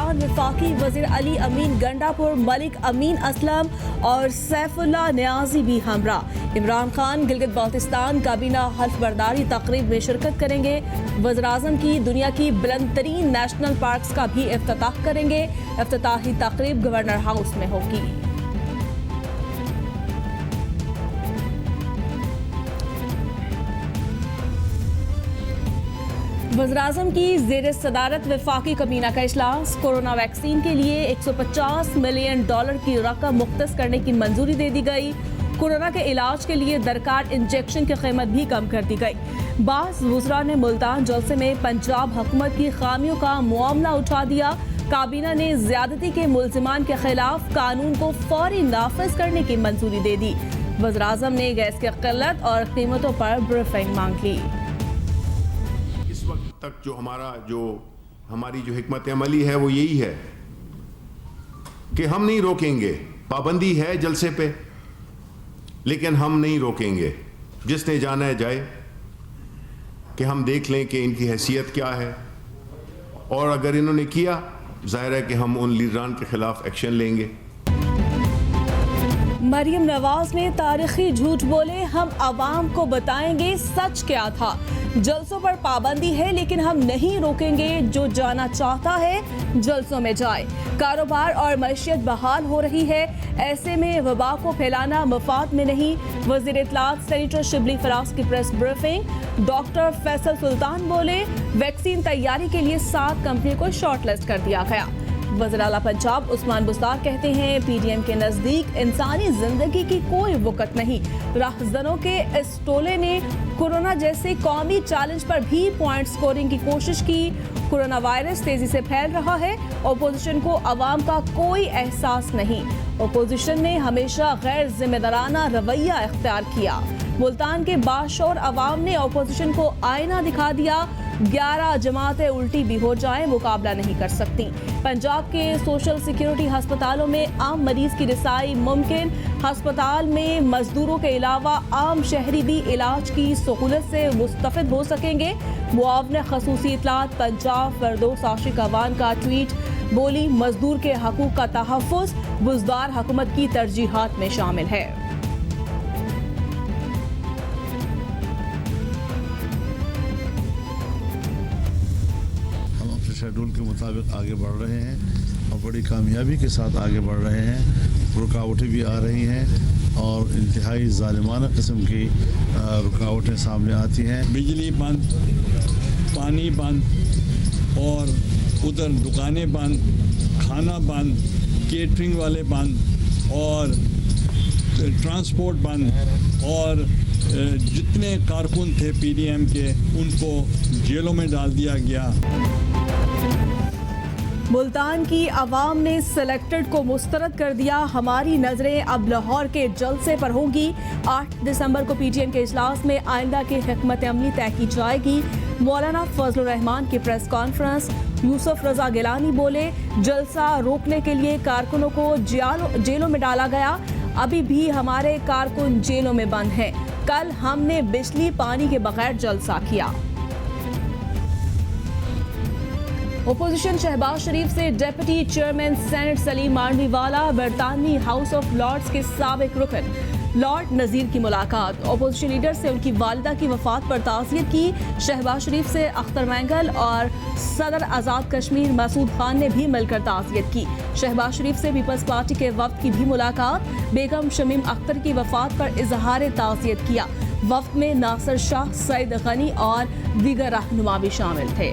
बलूचिस्तान वफाकी वजीर अली अमीन गंडापुर, मलिक अमीन असलम और सैफुल्लाह न्याजी भी हमरा। इमरान खान गिलगित बाल्टिस्तान काबीना हल्फ बर्दारी तकरीब में शिरकत करेंगे। वज़ीर-ए-आज़म की दुनिया की बुलंद तरीन नेशनल पार्क्स का भी इफ्तिताह करेंगे। इफ्तिताही तकरीब गवर्नर हाउस में होगी। वज़ीर-ए-आज़म की ज़ेर सदारत वफाकी कबीना का इजलास। कोरोना वैक्सीन के लिए $150 मिलियन की रकम मुख्तस करने की मंजूरी दे दी गई। कोरोना के इलाज के लिए दरकार इंजेक्शन की कीमत भी कम कर दी गई। बाज़ वज़रा ने मुल्तान जलसे में पंजाब हुकूमत की खामियों का मामला उठा दिया। काबीना ने ज़्यादती के मुल्ज़िमान के खिलाफ कानून को फौरी नाफिज करने की मंजूरी दे दी। वज़ीर-ए-आज़म ने गैस की किल्लत और कीमतों पर ब्रीफिंग मांग ली। इस वक्त तक हमारी जो हिकमत अमली है वो यही है कि हम नहीं रोकेंगे। पाबंदी है जलसे पे, लेकिन हम नहीं रोकेंगे। जिसने जाना है जाए, कि हम देख लें कि इनकी हैसियत क्या है, और अगर इन्होंने किया, जाहिर है कि हम उन लीडरान के खिलाफ एक्शन लेंगे। मरियम नवाज ने तारीखी झूठ बोले, हम आवाम को बताएंगे सच क्या था। जलसों पर पाबंदी है लेकिन हम नहीं रोकेंगे, जो जाना चाहता है जलसों में जाए। कारोबार और मैशियत बहाल हो रही है, ऐसे में वबा को फैलाना मफाद में नहीं। वजीर इत्तलात सेनेटर शिबली फराज की प्रेस ब्रीफिंग। डॉक्टर फैसल सुल्तान बोले, वैक्सीन तैयारी के लिए 7 कंपनियों को शॉर्टलिस्ट कर दिया गया। वज़ीर आला पंजाब उस्मान बुस्तार कहते हैं, पीडीएम के नजदीक इंसानी जिंदगी की कोई वक़्त नहीं। राहज़नों के इस टोले ने कोरोना जैसे कौमी चैलेंज पर भी पॉइंट स्कोरिंग की कोशिश की। कोरोना वायरस तेजी से फैल रहा है, अपोजिशन को अवाम का कोई एहसास नहीं। अपोजिशन ने हमेशा गैर जिम्मेदाराना रवैया इख्तियार किया। मुल्तान के बाशौर अवाम ने अपोजिशन को आईना दिखा दिया। 11 जमातें उल्टी भी हो जाएं, मुकाबला नहीं कर सकती। पंजाब के सोशल सिक्योरिटी अस्पतालों में आम मरीज की रिसाई मुमकिन। अस्पताल में मजदूरों के अलावा आम शहरी भी इलाज की सहूलत से मुस्तफिद हो सकेंगे। मुआवने खसूसी इत्तलात पंजाब फरदौस आशिक अवान का ट्वीट। बोली, मजदूर के हकूक का तहफ़्फ़ुज़ बुज़दार हुकूमत की तरजीहात में शामिल है। शेड्यूल के मुताबिक आगे बढ़ रहे हैं और बड़ी कामयाबी के साथ आगे बढ़ रहे हैं। रुकावटें भी आ रही हैं और इंतहाई ज़ालिमाना किस्म की रुकावटें सामने आती हैं। बिजली बंद, पानी बंद और उधर दुकानें बंद, खाना बंद, केटरिंग वाले बंद और ट्रांसपोर्ट बंद, और जितने कारकुन थे पीडीएम के उनको जेलों में डाल दिया गया। मुल्तान की आवाम ने सिलेक्टेड को मुस्तरद कर दिया। हमारी नजरें अब लाहौर के जलसे पर होंगी। 8 दिसंबर को पीटीएम के इजलास में आइंदा की हिकमत अमली तय की जाएगी। मौलाना फजलुर रहमान की प्रेस कॉन्फ्रेंस। यूसुफ रजा गिलानी बोले, जलसा रोकने के लिए कारकुनों को जेलों में डाला गया। अभी भी हमारे कारकुन जेलों में बंद हैं। कल हमने बिजली पानी के बगैर जलसा किया। ओपोजिशन शहबाज शरीफ से deputy chairman senate Saleem Mandviwalla, बरतानवी हाउस ऑफ लॉर्ड्स के साबिक रुकन लॉर्ड नज़ीर की मुलाकात। ओपोजिशन लीडर से उनकी वालिदा की वफात पर ताज़ियत की। शहबाज शरीफ से अख्तर मैंगल और सदर आज़ाद कश्मीर मसूद खान ने भी मिलकर ताज़ियत की। शहबाज शरीफ से पीपल्स पार्टी के वफ्द की भी मुलाकात। बेगम शमीम अख्तर की वफात पर इजहार ताज़ियत किया। वफ्द में नासिर शाह, सईद गनी और दीगर रहनुमा भी शामिल थे।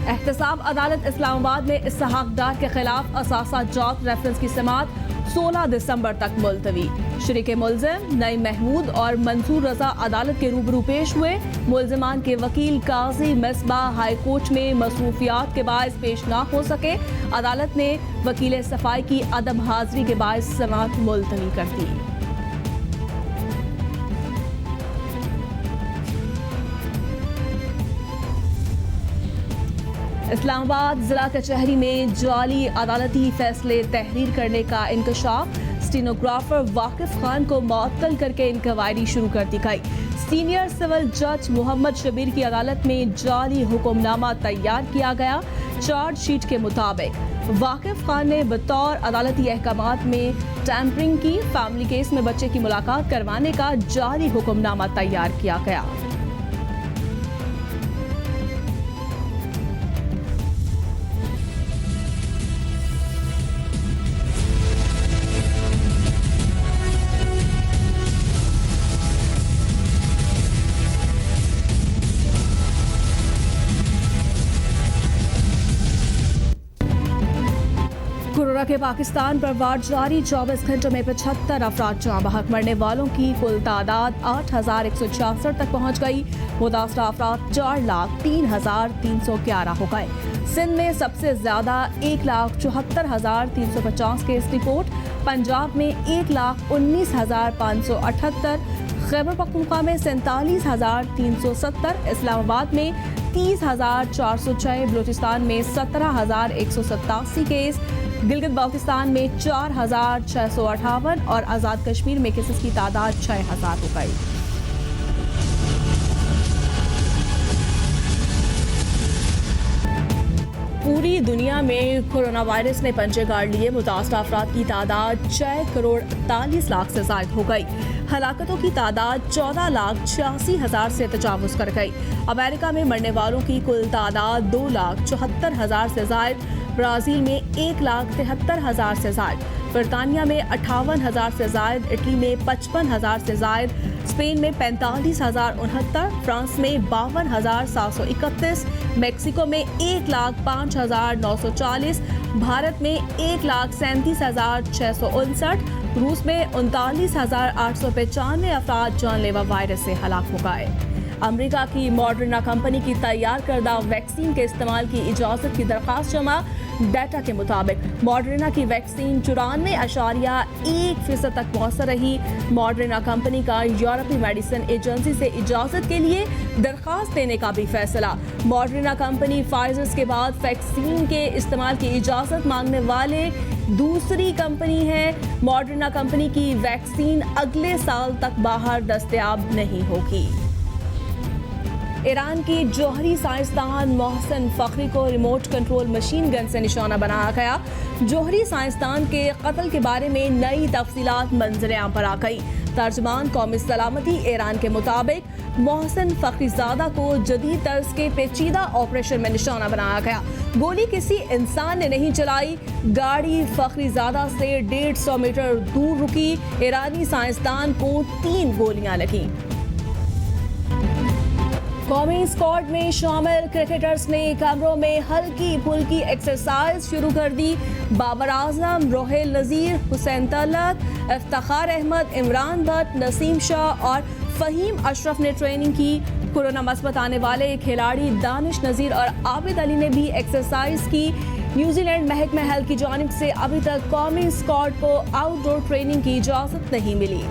एहतसाब अदालत इस्लामाबाद में इसहाक डार के खिलाफ असासा जात रेफरेंस की समाअत 16 दिसंबर तक मुलतवी। शरीके मुल्जिम नईम महमूद और मंसूर रजा अदालत के रूबरू पेश हुए। मुल्जिमान के वकील काजी मिसबाह हाई कोर्ट में मसरूफियात के बायस पेश ना हो सके। अदालत ने वकील सफाई की अदम हाजिरी के बायस समाअत मुलतवी कर दी। इस्लामाबाद जिला कचहरी में जाली अदालती फैसले तहरीर करने का इंकशाफ। स्टेनोग्राफर वाकिफ खान को मुअत्तल करके इंक्वायरी शुरू कर दी गई। सीनियर सिविल जज मोहम्मद शबीर की अदालत में जाली हुक्मनामा तैयार किया गया। चार्जशीट के मुताबिक वाकिफ खान ने बतौर अदालती अहकामात में टैंपरिंग की फैमिली केस में बच्चे की मुलाकात करवाने का जारी हुक्मनामा तैयार किया गया। कोरोना के पाकिस्तान पर वार जारी, 24 घंटों में 75 अफराद जाँ बहक, मरने वालों की कुल तादाद 8,166 तक पहुंच गई। मुतासरा अफराद 4,03,311 हो गए। सिंध में सबसे ज्यादा 1,74,350 केस रिपोर्ट, पंजाब में 1,19,578, खैबर पख्तूनख्वा में 47,370, इस्लामाबाद में 30,406, बलूचिस्तान में 17,187 केस, गिलगित बाल्टिस्तान में 4,658 और आज़ाद कश्मीर में केसेस की तादाद 6,000 हो गई। पूरी दुनिया में कोरोना वायरस ने पंजे गाड़ लिए। मुतासरा अफराद की तादाद 6,48,00,000 से जायद हो गई। हलाकतों की तादाद 14,86,000 से तजावुज कर गई। अमेरिका में मरने वालों की कुल तादाद 2,74,000 से जायद, ब्राज़ील में 1,73,000 से जायद, बरतानिया में 58,000 से जायद, इटली में 55,000 से जायद, स्पेन में 45,069, फ्रांस में 52,731, मेक्सिको में 1,05,940, भारत में 1,37,659, रूस में 39,895 अफराद जानलेवा वायरस से हलाक हो गए। अमेरिका की मॉडर्ना कंपनी की तैयार करदा वैक्सीन के इस्तेमाल की इजाज़त की दरख्वास्त जमा। डाटा के मुताबिक मॉडर्ना की वैक्सीन 94.1% तक मौसर रही। मॉडर्ना कंपनी का यूरोपीय मेडिसिन एजेंसी से इजाज़त के लिए दरख्वास्त देने का भी फैसला। मॉडर्ना कंपनी फाइजर के बाद वैक्सीन के इस्तेमाल की इजाज़त मांगने वाले दूसरी कंपनी है। मॉडर्ना कंपनी की वैक्सीन अगले साल तक बाहर दस्तयाब नहीं होगी। ईरान की जौहरी साइंसदान मोहसिन फखरी को रिमोट कंट्रोल मशीन गन से निशाना बनाया गया। जौहरी साइंसदान के कत्ल के बारे में नई तफसीलात मंजर आम पर आ गई। तर्जमान कौमी सलामती ईरान के मुताबिक मोहसिन फखरीजादा को जदीद तर्ज के पेचीदा ऑपरेशन में निशाना बनाया गया। गोली किसी इंसान ने नहीं चलाई। गाड़ी फखरीजादा से 150 मीटर दूर रुकी। ईरानी साइंसदान को 3 गोलियां लगीं। कौमी स्क्वाड में शामिल क्रिकेटर्स ने कमरों में हल्की फुल्की एक्सरसाइज शुरू कर दी। बाबर आजम, रोहेल नज़ीर, हुसैन तलत, इफ्तिखार अहमद, इमरान भट्ट, नसीम शाह और फ़हीम अशरफ ने ट्रेनिंग की। कोरोना मस्बत आने वाले खिलाड़ी दानिश नज़ीर और आबिद अली ने भी एक्सरसाइज की। न्यूजीलैंड महकमा हेल्थ की जानिब से अभी तक कौमी स्क्वाड को आउटडोर ट्रेनिंग की इजाज़त नहीं मिली।